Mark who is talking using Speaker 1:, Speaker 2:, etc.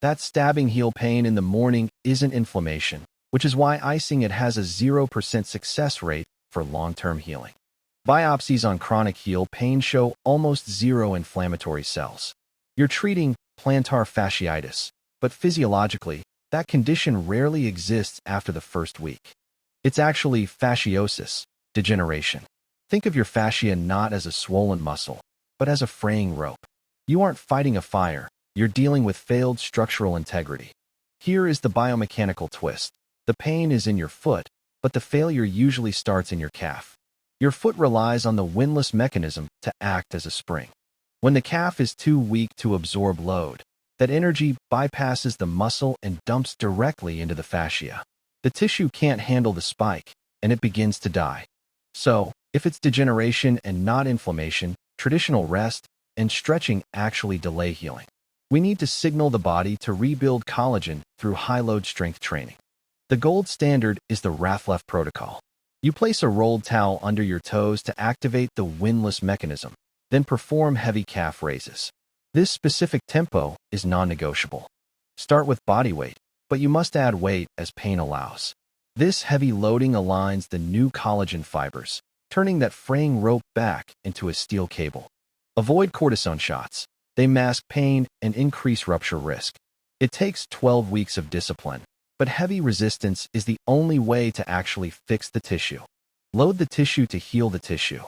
Speaker 1: That stabbing heel pain in the morning isn't inflammation, which is why icing it has a 0% success rate for long-term healing. Biopsies on chronic heel pain show almost zero inflammatory cells. You're treating plantar fasciitis, but physiologically, that condition rarely exists after the first week. It's actually fasciosis, degeneration. Think of your fascia not as a swollen muscle, but as a fraying rope. You aren't fighting a fire, you're dealing with failed structural integrity. Here is the biomechanical twist. The pain is in your foot, but the failure usually starts in your calf. Your foot relies on the Windlass Mechanism to act as a spring. When the calf is too weak to absorb load, that energy bypasses the muscle and dumps directly into the fascia. The tissue can't handle the spike, and it begins to die. So, if it's degeneration and not inflammation, traditional rest and stretching actually delay healing. We need to signal the body to rebuild collagen through high-load strength training. The gold standard is the Rathleff Protocol. You place a rolled towel under your toes to activate the Windlass Mechanism, then perform heavy calf raises. This specific tempo is non-negotiable. Start with body weight, but you must add weight as pain allows. This heavy loading aligns the new collagen fibers, turning that fraying rope back into a steel cable. Avoid cortisone shots. They mask pain and increase rupture risk. It takes 12 weeks of discipline, but heavy resistance is the only way to actually fix the tissue. Load the tissue to heal the tissue.